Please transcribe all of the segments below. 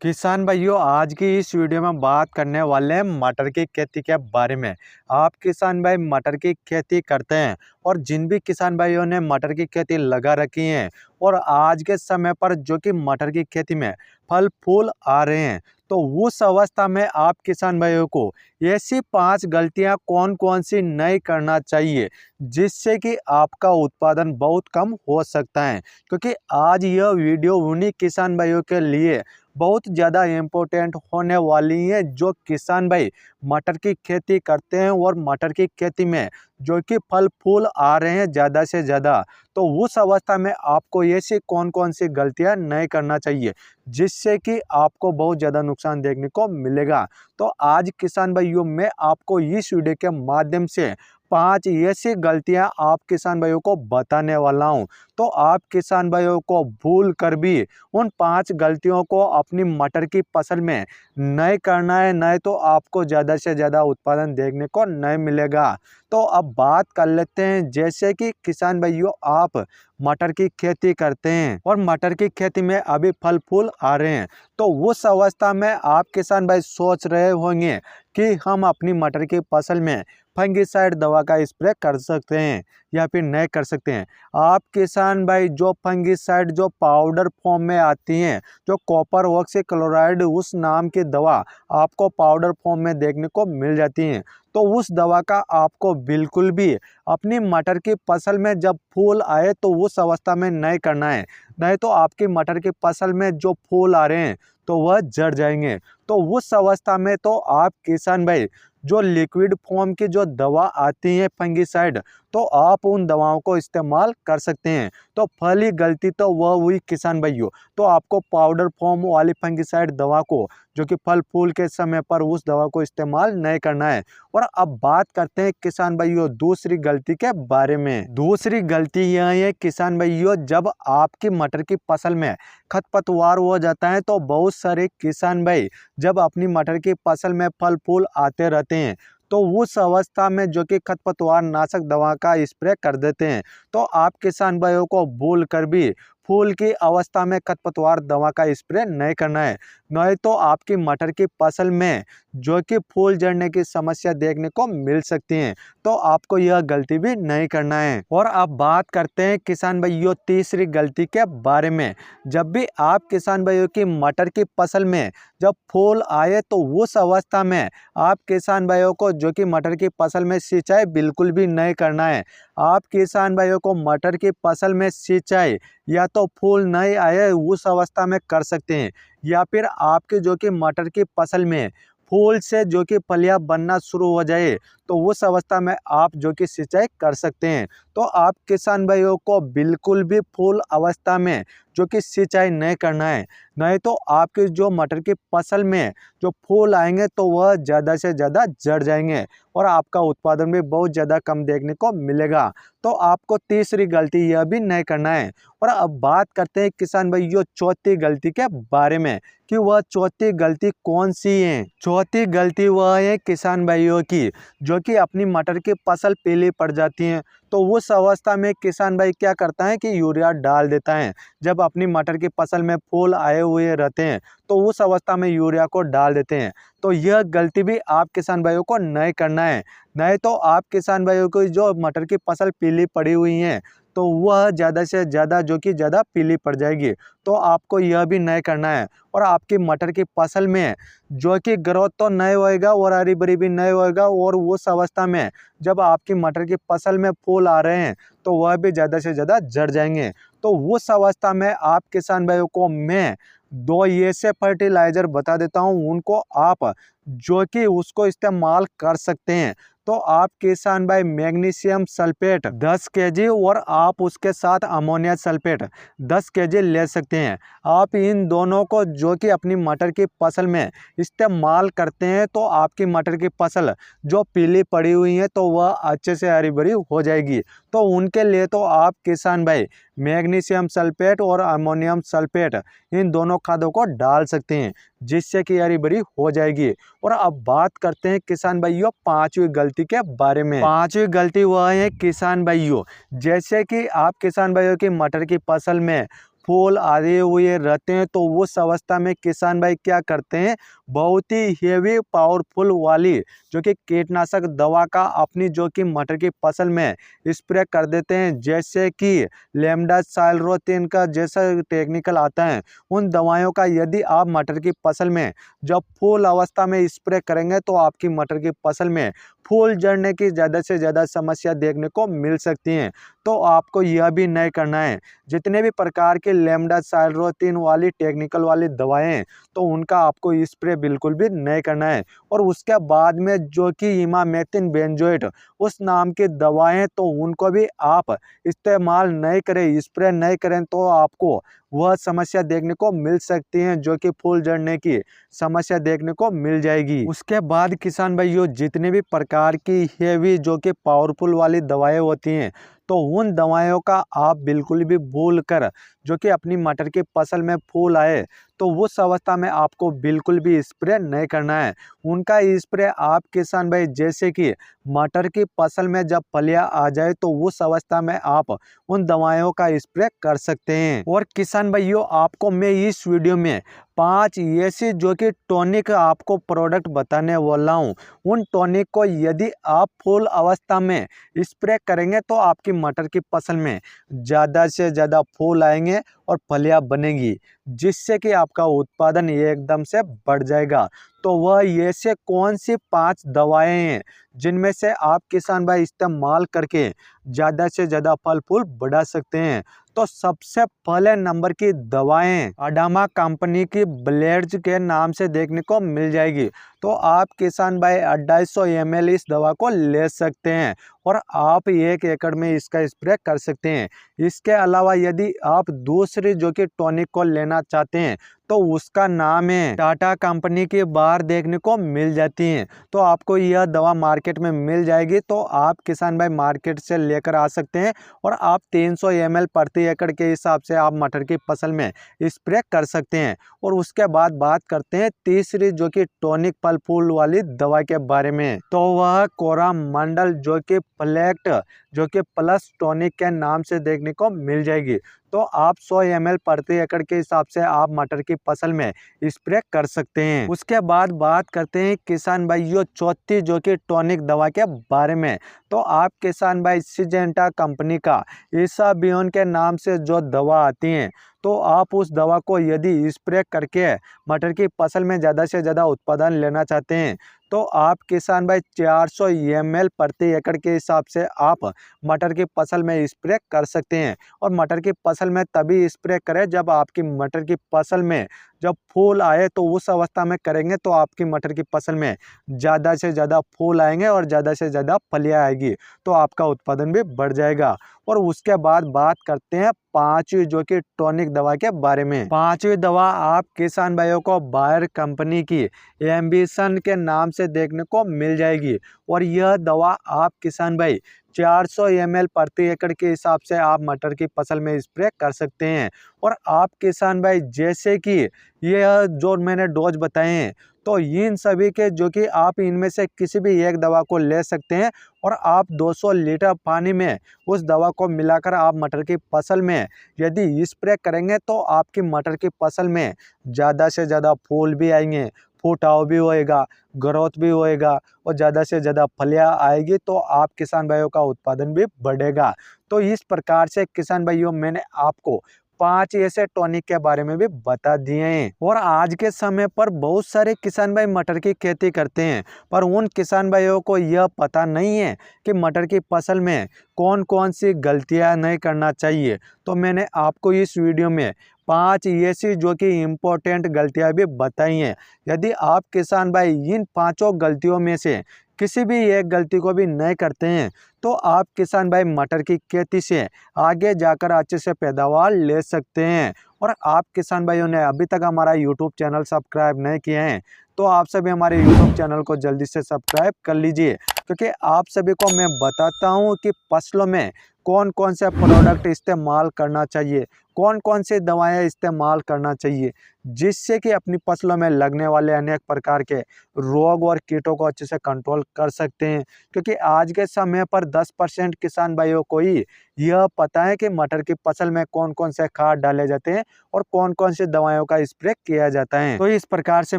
किसान भाइयों, आज की इस वीडियो में बात करने वाले हैं मटर की खेती के बारे में। आप किसान भाई मटर की खेती करते हैं और जिन भी किसान भाइयों ने मटर की खेती लगा रखी है और आज के समय पर जो कि मटर की खेती में फल फूल आ रहे हैं, तो उस अवस्था में आप किसान भाइयों को ऐसी 5 गलतियां कौन कौन सी नहीं करना चाहिए जिससे कि आपका उत्पादन बहुत कम हो सकता है। क्योंकि आज यह वीडियो उन्हीं किसान भाइयों के लिए बहुत ज़्यादा इम्पोर्टेंट होने वाली है जो किसान भाई मटर की खेती करते हैं और मटर की खेती में जो कि फल फूल आ रहे हैं ज़्यादा से ज़्यादा। तो उस अवस्था में आपको ऐसी कौन कौन सी गलतियां नहीं करना चाहिए जिससे कि आपको बहुत ज़्यादा नुकसान देखने को मिलेगा। तो आज किसान भाइयों मैं आपको इस वीडियो के माध्यम से 5 ऐसी गलतियां आप किसान भाइयों को बताने वाला हूं। तो आप किसान भाइयों को भूल कर भी उन 5 गलतियों को अपनी मटर की फसल में नहीं करना है, नहीं तो आपको ज़्यादा से ज़्यादा उत्पादन देखने को नहीं मिलेगा। तो अब बात कर लेते हैं, जैसे कि किसान भाइयों आप मटर की खेती करते हैं और मटर की खेती में अभी फल फूल आ रहे हैं, तो उस अवस्था में आप किसान भाई सोच रहे होंगे कि हम अपनी मटर की फसल में फंगिसाइड दवा का स्प्रे कर सकते हैं या फिर नहीं कर सकते हैं। आप किसान भाई जो फंगिसाइड जो पाउडर फॉर्म में आती हैं, जो कॉपर ऑक्सीक्लोराइड उस नाम की दवा आपको पाउडर फॉर्म में देखने को मिल जाती है, तो उस दवा का आपको बिल्कुल भी अपनी मटर की फसल में जब फूल आए तो उस अवस्था में नहीं करना है। नहीं तो आपकी मटर की फसल में जो फूल आ रहे हैं तो वह जड़ जाएंगे। तो उस अवस्था में तो आप किसान भाई जो लिक्विड फॉर्म की जो दवा आती है फंगिसाइड, तो आप उन दवाओं को इस्तेमाल कर सकते हैं। तो पहली गलती तो वह हुई किसान भाइयों, तो आपको पाउडर फॉर्म वाली फंगिसाइड दवा को जो कि फल फूल के समय पर उस दवा को इस्तेमाल नहीं करना है। और अब बात करते हैं किसान भाइयों दूसरी गलती के बारे में। दूसरी गलती यह है किसान भाइयों, जब आपकी मटर की फसल में खरपतवार हो जाता है तो बहुत सारे किसान भाई जब अपनी मटर की फसल में फल फूल आते रहते हैं तो उस अवस्था में जो कि खरपतवार नाशक दवा का स्प्रे कर देते हैं। तो आप किसान भाइयों को भूल कर भी फूल की अवस्था में खरपतवार दवा का स्प्रे नहीं करना है, नहीं तो आपकी मटर की फसल में जो कि फूल झड़ने की समस्या देखने को मिल सकती है। तो आपको यह गलती भी नहीं करना है। और अब बात करते हैं किसान भाइयों तीसरी गलती के बारे में। जब भी आप किसान भाइयों की मटर की फसल में जब फूल आए तो उस अवस्था में आप किसान भाइयों को जो कि मटर की फसल में सिंचाई बिल्कुल भी नहीं करना है। आप किसान भाइयों को मटर की फसल में सिंचाई या तो फूल नहीं आए उस अवस्था में कर सकते हैं, या फिर आपके जो कि मटर की फसल में फूल से जो कि फलियां बनना शुरू हो जाए तो उस अवस्था में आप जो कि सिंचाई कर सकते हैं। तो आप किसान भाइयों को बिल्कुल भी फूल अवस्था में जो कि सिंचाई नहीं करना है, नहीं तो आपकी जो मटर की फसल में जो फूल आएंगे तो वह ज़्यादा से ज़्यादा झड़ जाएंगे और आपका उत्पादन भी बहुत ज़्यादा कम देखने को मिलेगा। तो आपको तीसरी गलती यह भी नहीं करना है। और अब बात करते हैं किसान भाइयों चौथी गलती के बारे में कि वह चौथी गलती कौन सी है। चौथी गलती वह है किसान भाइयों की जो कि अपनी मटर की फसल पीली पड़ जाती है, तो उस अवस्था में किसान भाई क्या करता है कि यूरिया डाल देता है। जब अपनी मटर की फसल में फूल आए हुए रहते हैं तो उस अवस्था में यूरिया को डाल देते हैं। तो यह गलती भी आप किसान भाइयों को नहीं करना है, नहीं तो आप किसान भाइयों को जो मटर की फसल पीली पड़ी हुई है तो वह ज़्यादा से ज़्यादा जो कि ज़्यादा पीली पड़ जाएगी। तो आपको यह भी नहीं करना है और आपकी मटर की फसल में जो कि ग्रोथ तो नहीं होएगा और हरी भरी भी नहीं होएगा, और उस अवस्था में जब आपकी मटर की फसल में फूल आ रहे हैं तो वह भी ज़्यादा से ज़्यादा झड़ जाएंगे। तो उस अवस्था में आप किसान भाइयों को मैं 2 ऐसे फर्टिलाइज़र बता देता हूँ, उनको आप जो कि उसको इस्तेमाल कर सकते हैं। तो आप किसान भाई मैग्नीशियम सल्फेट 10 केजी और आप उसके साथ अमोनिया सल्फेट 10 केजी ले सकते हैं। आप इन दोनों को जो कि अपनी मटर की फसल में इस्तेमाल करते हैं तो आपकी मटर की फसल जो पीली पड़ी हुई है तो वह अच्छे से हरी भरी हो जाएगी। तो उनके लिए तो आप किसान भाई मैग्नीशियम सल्फेट और अमोनियम सल्फेट इन दोनों खादों को डाल सकते हैं जिससे कि हरी भरी हो जाएगी। और अब बात करते हैं किसान भाइयों पांचवी गलती के बारे में। पांचवी गलती वह है किसान भाइयों, जैसे कि आप किसान भाइयों की मटर की फसल में फूल आए हुए रहते हैं, तो उस अवस्था में किसान भाई क्या करते हैं, बहुत ही हेवी पावरफुल वाली जो कि कीटनाशक दवा का अपनी जो कि मटर की फसल में स्प्रे कर देते हैं। जैसे कि लेमडासाइलोथ्रिन का जैसा टेक्निकल आता है, उन दवाइयों का यदि आप मटर की फसल में जब फूल अवस्था में स्प्रे करेंगे तो आपकी मटर की फसल में फूल झड़ने की ज़्यादा से ज़्यादा समस्या देखने को मिल सकती हैं। तो आपको यह भी नहीं करना है, जितने भी प्रकार के लेमडासाइलोथ्रिन वाली टेक्निकल वाली दवाएं हैं, तो उनका आपको स्प्रे बिल्कुल भी नहीं करना है। और उसके बाद में जो कि इमामेक्टिन बेंजोएट उस नाम की दवाएं, तो उनको भी आप इस्तेमाल नहीं करें, स्प्रे नहीं करें, तो आपको वह समस्या देखने को मिल सकती है, जो कि फूल झड़ने की समस्या देखने को मिल जाएगी। उसके बाद किसान भाइयों, जितने भी प्रकार की हेवी जो कि पावरफुल वाली दवाएं होती हैं, तो उन दवाइयों का आप बिल्कुल भी भूल कर जो कि अपनी मटर की फसल में फूल आए, तो उस अवस्था में आपको बिल्कुल भी स्प्रे नहीं करना है। उनका स्प्रे आप किसान भाई जैसे कि मटर की फसल में जब फलियां आ जाए, तो उस अवस्था में आप उन दवाइयों का स्प्रे कर सकते हैं। और किसान भाइयों, आपको मैं इस वीडियो में 5 ऐसे जो कि टॉनिक आपको प्रोडक्ट बताने वाला हूँ। उन टॉनिक को यदि आप फूल अवस्था में स्प्रे करेंगे, तो आपकी मटर की फसल में ज़्यादा से ज़्यादा फूल आएंगे और फलियां बनेंगी, जिससे कि आपका उत्पादन एकदम से बढ़ जाएगा। तो वह ऐसे कौन सी 5 दवाएं हैं जिनमें से आप किसान भाई इस्तेमाल करके ज़्यादा से ज़्यादा फल फूल बढ़ा सकते हैं। तो सबसे पहले नंबर की दवाएं अडामा कंपनी की ब्लेड्स के नाम से देखने को मिल जाएगी। तो आप किसान भाई 250 ml इस दवा को ले सकते हैं और आप 1 एकड़ में इसका स्प्रे कर सकते हैं। इसके अलावा यदि आप दूसरी जो कि टॉनिक को लेना चाहते हैं, तो उसका नाम है टाटा कंपनी की बाहर देखने को मिल जाती हैं। तो आपको यह दवा मार्केट में मिल जाएगी, तो आप किसान भाई मार्केट से लेकर आ सकते हैं और आप 300 ml प्रति एकड़ के हिसाब से आप मटर की फसल में स्प्रे कर सकते हैं। और उसके बाद बात करते हैं तीसरी जो कि टॉनिक फल फूल वाली दवा के बारे में। तो वह कोरामंडल जो कि फ्लेक्ट जो कि प्लस टॉनिक के नाम से देखने को मिल जाएगी। तो आप 100 ml प्रति एकड़ के हिसाब से आप मटर की फसल में स्प्रे कर सकते हैं। उसके बाद बात करते हैं किसान भाइयों चौथी जो कि टॉनिक दवा के बारे में। तो आप किसान भाई सिजेंटा कंपनी का इसाबियोन के नाम से जो दवा आती है, तो आप उस दवा को यदि स्प्रे करके मटर की फसल में ज़्यादा से ज़्यादा उत्पादन लेना चाहते हैं, तो आप किसान भाई 400 ml प्रति एकड़ के हिसाब से आप मटर की फसल में स्प्रे कर सकते हैं। और मटर की फसल में तभी स्प्रे करें जब आपकी मटर की फसल में जब फूल आए, तो उस अवस्था में करेंगे, तो आपकी मटर की फसल में ज़्यादा से ज़्यादा फूल आएंगे और ज़्यादा से ज़्यादा फलियाँ आएगी, तो आपका उत्पादन भी बढ़ जाएगा। और उसके बाद बात करते हैं पांचवी जो कि टॉनिक दवा के बारे में। पांचवी दवा आप किसान भाइयों को बायर कंपनी की एम्बिशन के नाम से देखने को मिल जाएगी। और यह दवा आप किसान भाई 400 ml प्रति एकड़ के हिसाब से आप मटर की फसल में स्प्रे कर सकते हैं। और आप किसान भाई जैसे कि यह जो मैंने डोज बताए हैं, तो इन सभी के जो कि आप इनमें से किसी भी एक दवा को ले सकते हैं और आप 200 लीटर पानी में उस दवा को मिलाकर आप मटर की फसल में यदि स्प्रे करेंगे, तो आपकी मटर की फसल में ज़्यादा से ज़्यादा फूल भी आएंगे, फुटाव भी होएगा, ग्रोथ भी होएगा और ज़्यादा से ज़्यादा फलियाँ आएगी, तो आप किसान भाइयों का उत्पादन भी बढ़ेगा। तो इस प्रकार से किसान भाइयों मैंने आपको 5 ऐसे टॉनिक के बारे में भी बता दिए हैं। और आज के समय पर बहुत सारे किसान भाई मटर की खेती करते हैं, पर उन किसान भाइयों को यह पता नहीं है कि मटर की फसल में कौन कौन सी गलतियां नहीं करना चाहिए। तो मैंने आपको इस वीडियो में 5 ऐसी जो कि इम्पोर्टेंट गलतियां भी बताई हैं। यदि आप किसान भाई इन 5 गलतियों में से किसी भी एक गलती को भी नहीं करते हैं, तो आप किसान भाई मटर की खेती से आगे जाकर अच्छे से पैदावार ले सकते हैं। और आप किसान भाइयों ने अभी तक हमारा यूट्यूब चैनल सब्सक्राइब नहीं किया है, तो आप सभी हमारे यूट्यूब चैनल को जल्दी से सब्सक्राइब कर लीजिए, क्योंकि आप सभी को मैं बताता हूं कि फसलों में कौन कौन से प्रोडक्ट इस्तेमाल करना चाहिए कौन कौन सी दवाएं इस्तेमाल करना चाहिए, जिससे कि अपनी फसलों में लगने वाले अनेक प्रकार के रोग और कीटों को अच्छे से कंट्रोल कर सकते हैं। क्योंकि आज के समय पर 10% किसान भाइयों को ही यह पता है कि मटर की फसल में कौन कौन से खाद डाले जाते हैं और कौन कौन सी दवाइयों का स्प्रे किया जाता है। तो इस प्रकार से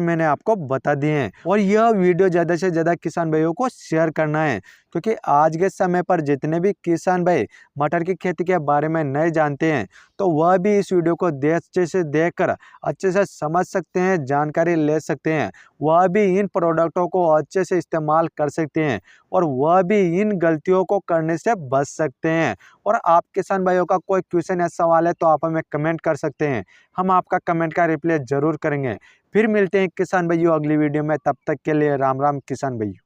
मैंने आपको बता दिए हैं और यह वीडियो ज़्यादा से ज़्यादा किसान भाइयों को शेयर करना है, क्योंकि आज के समय पर जितने भी किसान भाई मटर की खेती के बारे में नहीं जानते हैं तो वह भी इस वीडियो को अच्छे से देखकर अच्छे से समझ सकते हैं, जानकारी ले सकते हैं। वह भी इन प्रोडक्टों को अच्छे से इस्तेमाल कर सकते हैं और वह भी इन गलतियों को करने से बच सकते हैं। और आप किसान भाइयों का कोई क्वेश्चन या सवाल है तो आप हमें कमेंट कर सकते हैं, हम आपका कमेंट का रिप्लाई जरूर करेंगे। फिर मिलते हैं किसान भाइयों अगली वीडियो में, तब तक के लिए राम राम किसान भाइयों।